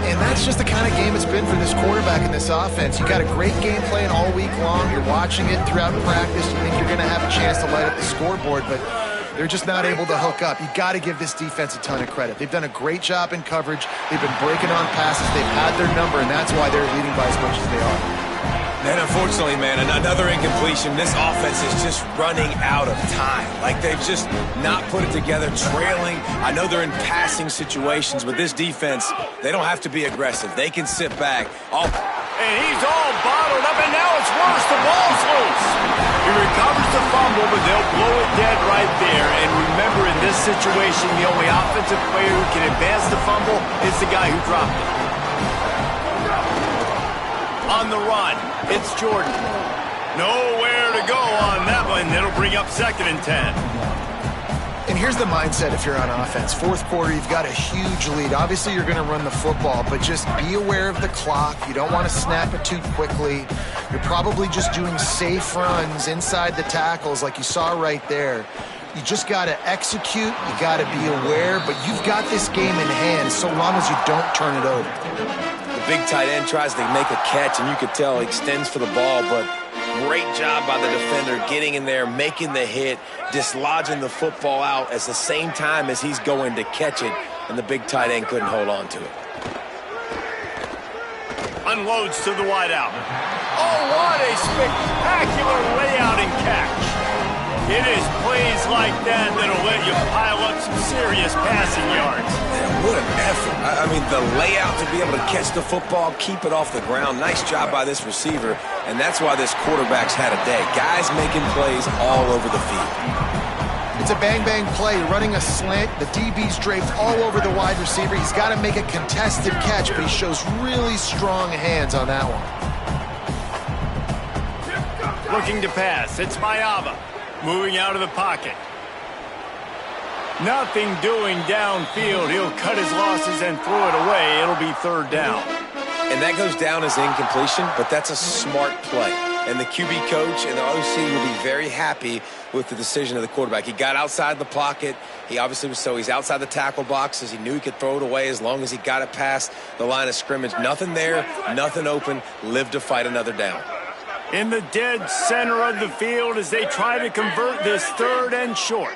And that's just the kind of game it's been for this quarterback in this offense. You got a great game plan all week long. You're watching it throughout practice. You think you're going to have a chance to light up the scoreboard, but they're just not able to hook up. You got to give this defense a ton of credit. They've done a great job in coverage. They've been breaking on passes. They've had their number, and that's why they're leading by as much as they are. And unfortunately, man, another incompletion. This offense is just running out of time. Like they've just not put it together, trailing. I know they're in passing situations, but this defense, they don't have to be aggressive. They can sit back. And he's all bottled up, and now it's worse. The ball's loose. He recovers the fumble, but they'll blow it dead right there. And remember, in this situation, the only offensive player who can advance the fumble is the guy who dropped it. On the run, it's Jordan. Nowhere to go on that one. It'll bring up 2nd and 10. And here's the mindset if you're on offense. Fourth quarter, you've got a huge lead. Obviously, you're going to run the football, but just be aware of the clock. You don't want to snap it too quickly. You're probably just doing safe runs inside the tackles like you saw right there. You just got to execute. You got to be aware, but you've got this game in hand so long as you don't turn it over. The big tight end tries to make a catch, and you could tell he extends for the ball, but great job by the defender getting in there, making the hit, dislodging the football out at the same time as he's going to catch it, and the big tight end couldn't hold on to it. Unloads to the wideout. Oh, what a spectacular layout and catch. It is plays like that that'll let you pile up some serious passing yards. Man, what an effort. I mean, the layout to be able to catch the football, keep it off the ground. Nice job by this receiver, and that's why this quarterback's had a day. Guys making plays all over the field. It's a bang-bang play, running a slant. The DB's draped all over the wide receiver. He's got to make a contested catch, but he shows really strong hands on that one. Looking to pass. It's Mayava. Moving out of the pocket. Nothing doing downfield. He'll cut his losses and throw it away. It'll be third down. And that goes down as incompletion, but that's a smart play. And the QB coach and the OC will be very happy with the decision of the quarterback. He got outside the pocket. He obviously was, so he's outside the tackle boxes. He knew he could throw it away as long as he got it past the line of scrimmage. Nothing there, nothing open. Live to fight another down. In the dead center of the field as they try to convert this third and short.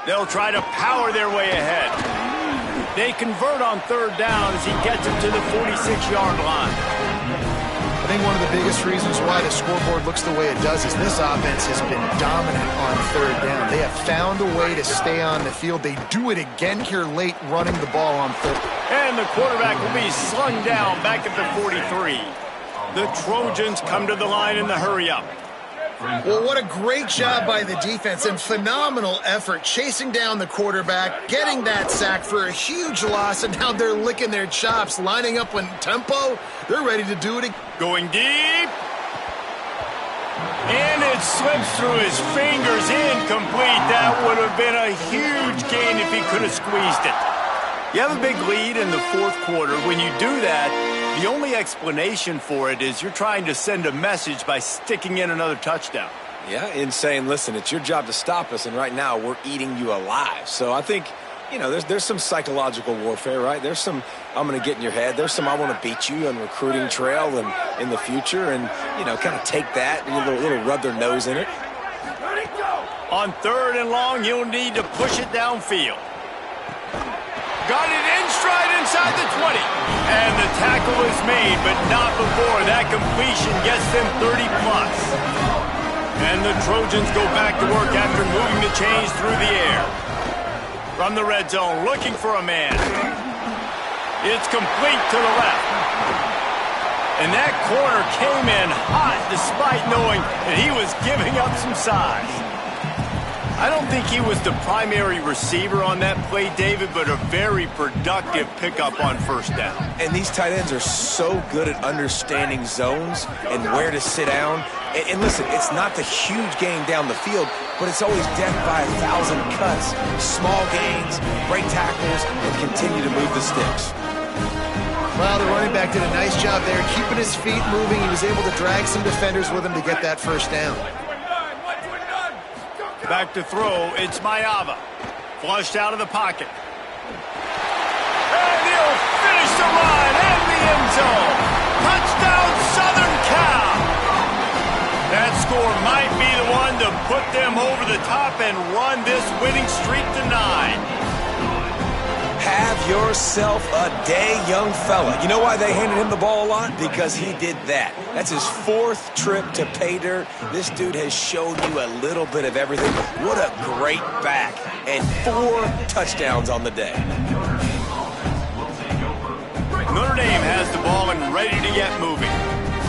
They'll try to power their way ahead. They convert on third down as he gets it to the 46-yard line. I think one of the biggest reasons why the scoreboard looks the way it does is this offense has been dominant on third down. They have found a way to stay on the field. They do it again here late, running the ball on third. And the quarterback will be slung down back at the 43. The Trojans come to the line in the hurry-up. Well, what a great job by the defense and phenomenal effort chasing down the quarterback, getting that sack for a huge loss, and now they're licking their chops, lining up in tempo. They're ready to do it again. Going deep. And it slips through his fingers, incomplete. That would have been a huge gain if he could have squeezed it. You have a big lead in the fourth quarter. When you do that, the only explanation for it is you're trying to send a message by sticking in another touchdown. Yeah, in saying, listen, it's your job to stop us, and right now we're eating you alive. So I think, you know, there's some psychological warfare, right? There's some, I'm going to get in your head. There's some, I want to beat you on recruiting trail and in the future, and, you know, kind of take that and a little rub their nose in it. On third and long, you'll need to push it downfield. Got it in stride inside the 20. And the tackle is made, but not before that completion gets them 30-plus. And the Trojans go back to work after moving the chains through the air. From the red zone, looking for a man. It's complete to the left. And that corner came in hot despite knowing that he was giving up some size. I don't think he was the primary receiver on that play, David, but a very productive pickup on first down. And these tight ends are so good at understanding zones and where to sit down. And listen, it's not the huge gain down the field, but it's always death by 1,000 cuts, small gains, break tackles, and continue to move the sticks. Well, the running back did a nice job there, keeping his feet moving. He was able to drag some defenders with him to get that first down. Back to throw, it's Mayava. Flushed out of the pocket. And he'll finish the line and the end zone. Touchdown, Southern Cal. That score might be the one to put them over the top and run this winning streak to 9. Have yourself a day, young fella. You know why they handed him the ball a lot? Because he did that. That's his 4th trip to pay dirt. This dude has showed you a little bit of everything. What a great back. And 4 touchdowns on the day. Notre Dame has the ball and ready to get moving.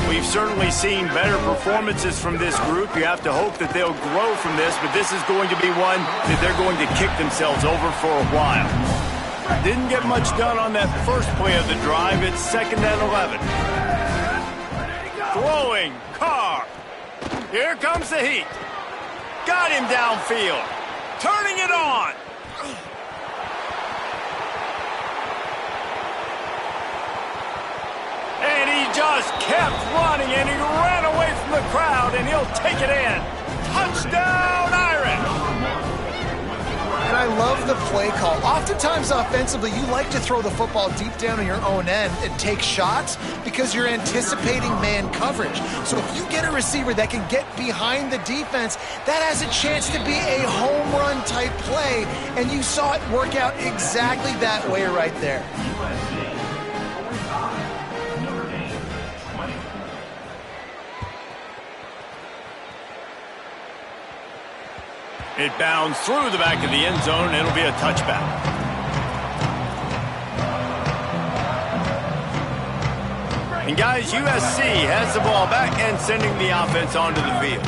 We've certainly seen better performances from this group. You have to hope that they'll grow from this, but this is going to be one that they're going to kick themselves over for a while. Didn't get much done on that first play of the drive. It's 2nd and 11. Throwing, Carr. Here comes the heat. Got him downfield. Turning it on. he just kept running, and he ran away from the crowd, and he'll take it in. Touchdown, Irish! And I love the play call. Oftentimes offensively, you like to throw the football deep down in your own end and take shots because you're anticipating man coverage. So if you get a receiver that can get behind the defense, that has a chance to be a home run type play, and you saw it work out exactly that way right there. It bounds through the back of the end zone, and it'll be a touchback. And guys, USC has the ball back and sending the offense onto the field.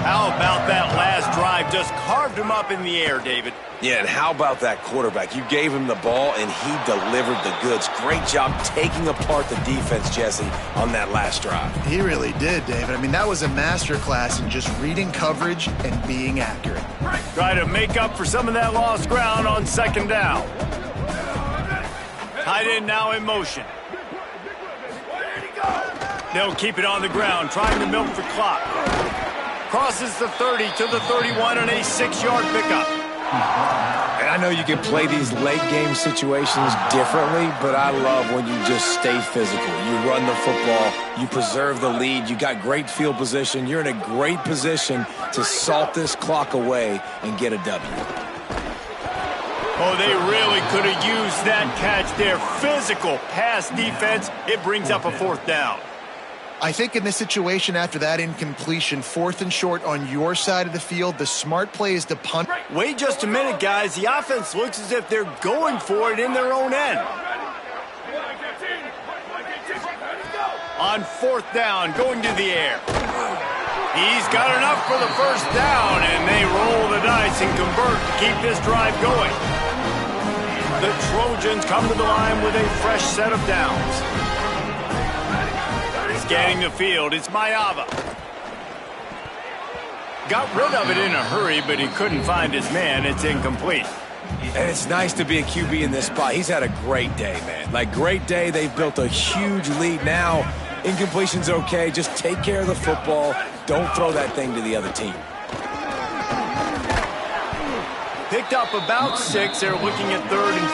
How about that last drive? Just carved him up in the air, David. Yeah, and how about that quarterback? You gave him the ball, and he delivered the goods. Great job taking apart the defense, Jesse, on that last drive. He really did, David. I mean, that was a masterclass in just reading coverage and being accurate. Try to make up for some of that lost ground on second down. Tight end now in motion. They'll keep it on the ground, trying to milk the clock. Crosses the 30 to the 31 and a 6-yard pickup. And I know you can play these late-game situations differently, but I love when you just stay physical. You run the football, you preserve the lead, you got great field position. You're in a great position to salt this clock away and get a W. Oh, they really could have used that catch there. Physical pass defense. It brings up a fourth down. I think in this situation after that incompletion, 4th and short on your side of the field, the smart play is to punt. Wait just a minute, guys. The offense looks as if they're going for it in their own end. On 4th down, going to the air. He's got enough for the first down, and they roll the dice and convert to keep this drive going. The Trojans come to the line with a fresh set of downs. Scanning the field, it's Mayava. Got rid of it in a hurry, but he couldn't find his man. It's incomplete. And it's nice to be a QB in this spot. He's had a great day, man. Like, great day. They've built a huge lead now. Incompletion's okay. Just take care of the football. Don't throw that thing to the other team. Picked up about 6. They're looking at 3rd and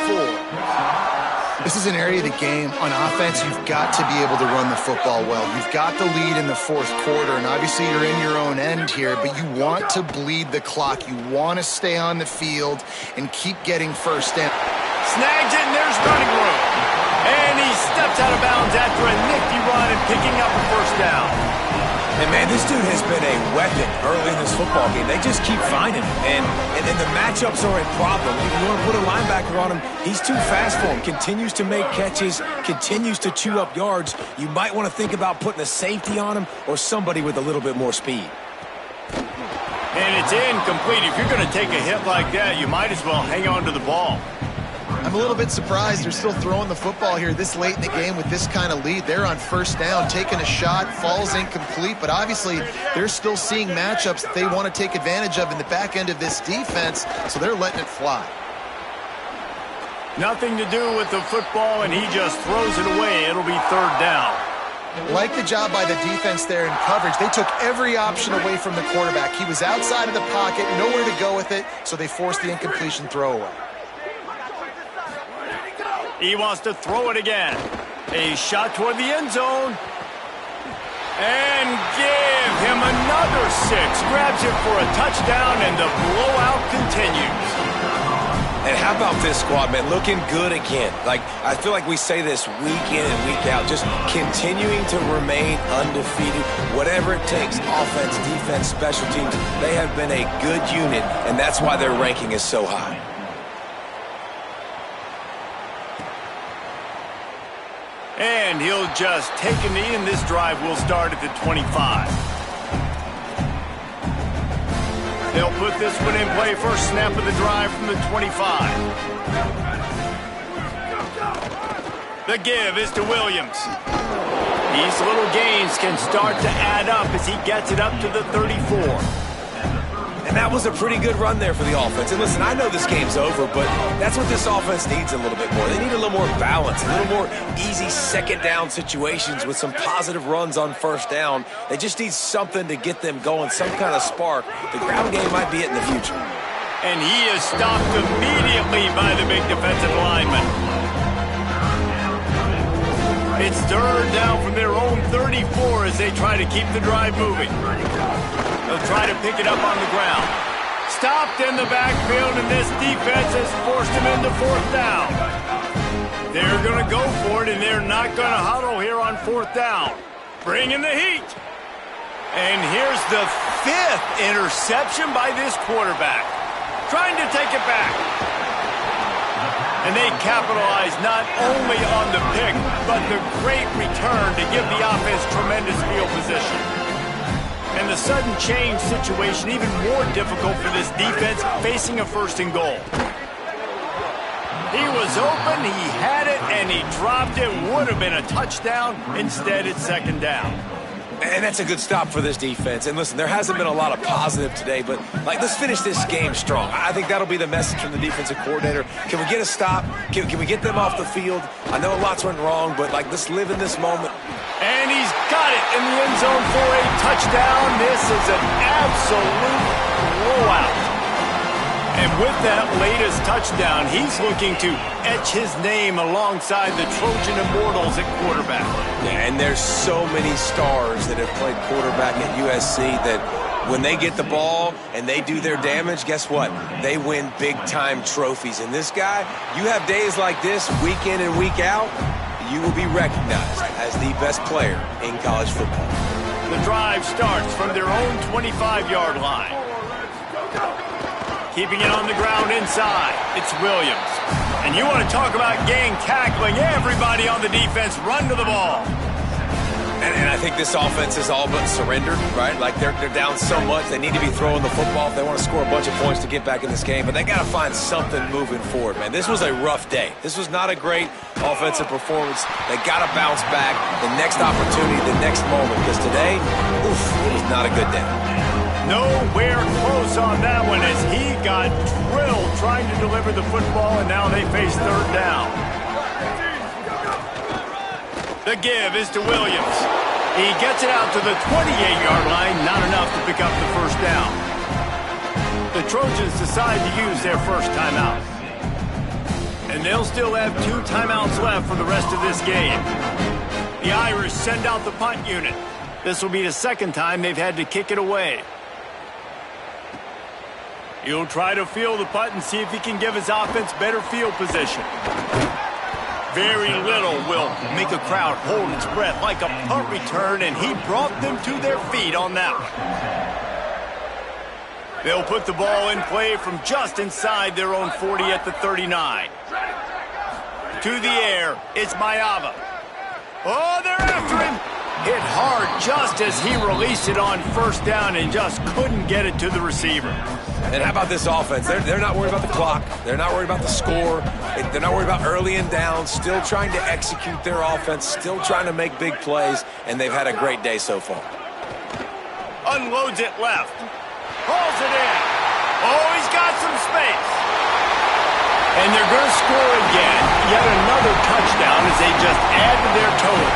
4. This is an area of the game. On offense, you've got to be able to run the football well. You've got the lead in the 4th quarter, and obviously you're in your own end here, but you want to bleed the clock. You want to stay on the field and keep getting first down. Snags it, and there's running room. And he steps out of bounds after a nifty run and picking up a first down. And, man, this dude has been a weapon early in this football game. They just keep finding him. And the matchups are a problem. You want to put a linebacker on him, he's too fast for him. Continues to make catches, continues to chew up yards. You might want to think about putting a safety on him or somebody with a little bit more speed. And it's incomplete. If you're going to take a hit like that, you might as well hang on to the ball. I'm a little bit surprised they're still throwing the football here this late in the game with this kind of lead. They're on first down, taking a shot, falls incomplete, but obviously they're still seeing matchups that they want to take advantage of in the back end of this defense, so they're letting it fly. Nothing to do with the football, and he just throws it away. It'll be 3rd down. Like the job by the defense there in coverage. They took every option away from the quarterback. He was outside of the pocket, nowhere to go with it, so they forced the incompletion throwaway. He wants to throw it again. A shot toward the end zone. And give him another 6. Grabs it for a touchdown, and the blowout continues. And how about this squad, man? Looking good again. Like, I feel like we say this week in and week out, just continuing to remain undefeated. Whatever it takes, offense, defense, special teams, they have been a good unit, and that's why their ranking is so high. And he'll just take a knee, and this drive will start at the 25. They'll put this one in play, first snap of the drive from the 25. The give is to Williams. These little gains can start to add up as he gets it up to the 34. And that was a pretty good run there for the offense. And listen, I know this game's over, but that's what this offense needs a little bit more. They need a little more balance, a little more easy second down situations with some positive runs on first down. They just need something to get them going, some kind of spark. The ground game might be it in the future. And he is stopped immediately by the big defensive lineman. It's third down from their own 34 as they try to keep the drive moving. They'll try to pick it up on the ground. Stopped in the backfield, and this defense has forced him into fourth down. They're going to go for it, and they're not going to huddle here on fourth down. Bring in the heat. And here's the 5th interception by this quarterback. Trying to take it back. And they capitalize not only on the pick, but the great return to give the offense tremendous field position. And the sudden change situation even more difficult for this defense facing a first and goal. He was open, he had it, and he dropped it. Would have been a touchdown. Instead, it's second down. And that's a good stop for this defense. And listen, there hasn't been a lot of positive today, but let's finish this game strong. I think that'll be the message from the defensive coordinator. Can we get a stop? Can we get them off the field? I know lots went wrong, but let's live in this moment. And he's got it in the end zone for a touchdown. This is an absolute blowout. And with that latest touchdown, he's looking to etch his name alongside the Trojan Immortals at quarterback. Yeah, and there's so many stars that have played quarterback at USC that when they get the ball and they do their damage, guess what? They win big-time trophies. And this guy, you have days like this, week in and week out, you will be recognized as the best player in college football. The drive starts from their own 25-yard line. Keeping it on the ground inside, it's Williams. And you want to talk about gang tackling, everybody on the defense run to the ball. And I think this offense is all but surrendered, right? They're down so much, they need to be throwing the football if they want to score a bunch of points to get back in this game. But they got to find something moving forward, man. This was a rough day. This was not a great offensive performance. They got to bounce back the next opportunity, the next moment. Because today, it was not a good day. Nowhere close on that one as he got drilled trying to deliver the football, and now they face third down. The give is to Williams. He gets it out to the 28-yard line, not enough to pick up the first down. The Trojans decide to use their first timeout. And they'll still have 2 timeouts left for the rest of this game. The Irish send out the punt unit. This will be the second time they've had to kick it away. He'll try to field the punt and see if he can give his offense better field position. Very little will make a crowd hold its breath like a punt return, and he brought them to their feet on that one. They'll put the ball in play from just inside their own 40 at the 39. To the air, it's Mayava. Oh, they're after him. Hit hard just as he released it on first down and just couldn't get it to the receiver. And how about this offense? They're not worried about the clock. They're not worried about the score. They're not worried about early and down. Still trying to execute their offense. Still trying to make big plays. And they've had a great day so far. Unloads it left. Hauls it in. Oh, he's got some space. And they're going to score again. Yet another touchdown as they just add to their total.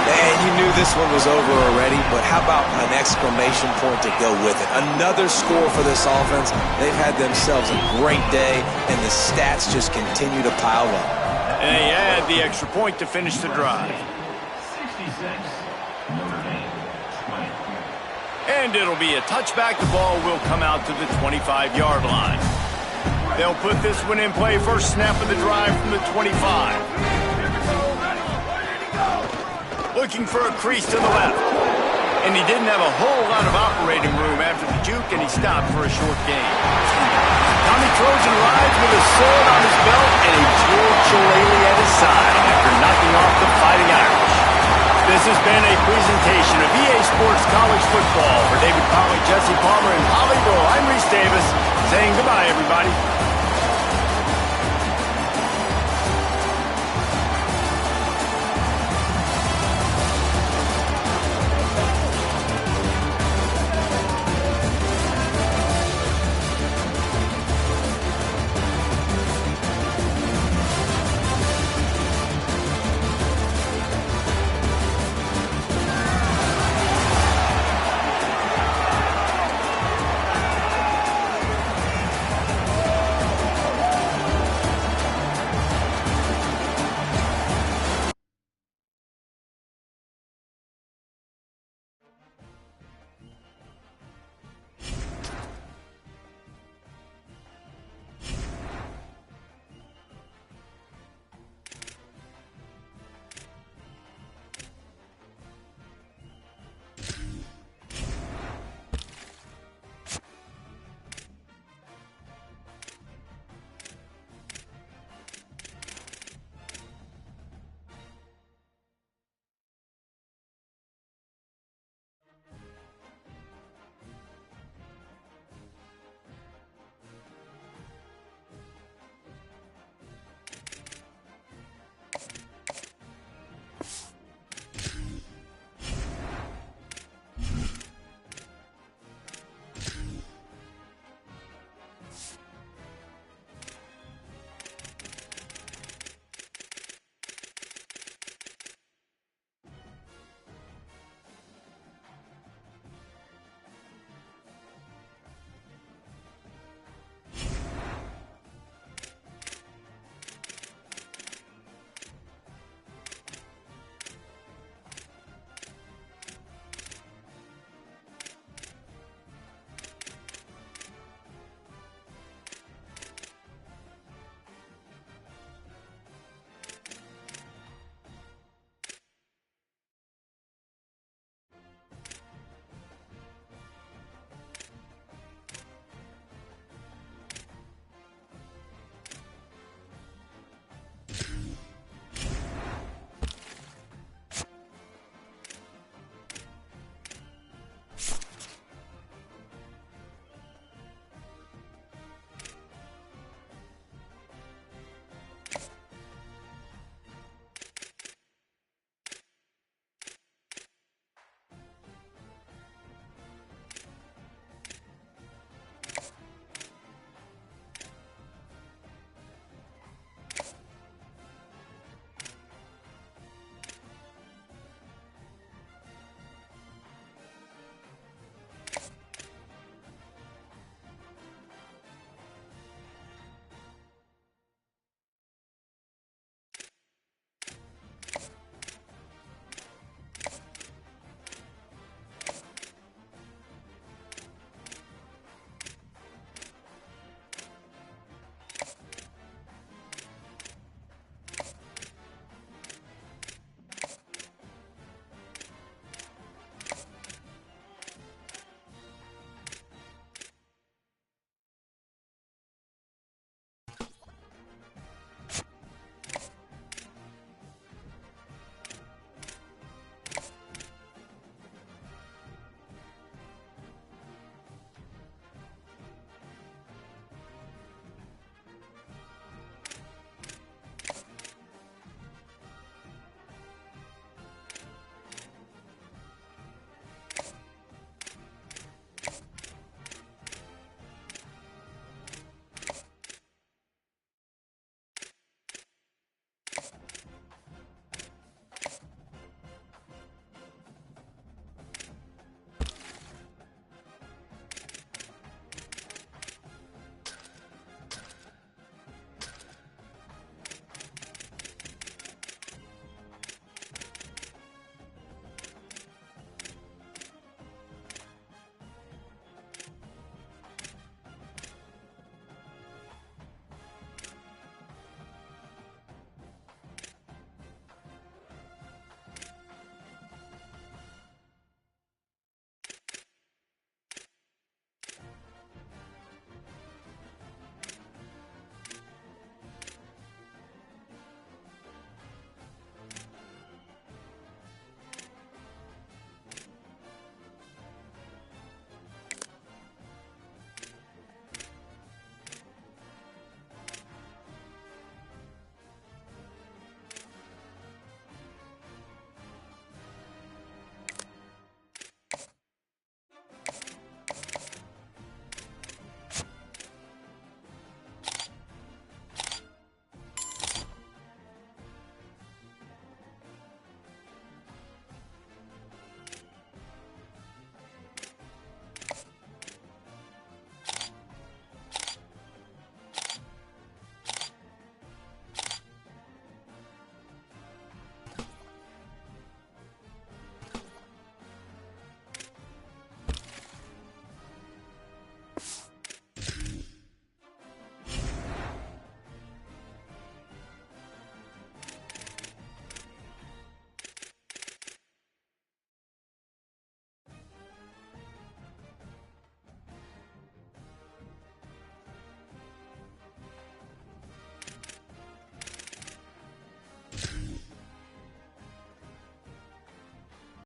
And you knew this one was over already, but how about an exclamation point to go with it? Another score for this offense. They've had themselves a great day, and the stats just continue to pile up. And they add the extra point to finish the drive. And it'll be a touchback. The ball will come out to the 25-yard line. They'll put this one in play. First snap of the drive from the 25. Looking for a crease to the left. And he didn't have a whole lot of operating room after the juke, and he stopped for a short gain. Tommy Trojan rides with a sword on his belt and a jeweled shillelagh at his side after knocking off the Fighting Irish. This has been a presentation of EA Sports College Football. For David Pollock, Jesse Palmer, and Holly Rowe, I'm Reese Davis saying goodbye, everybody.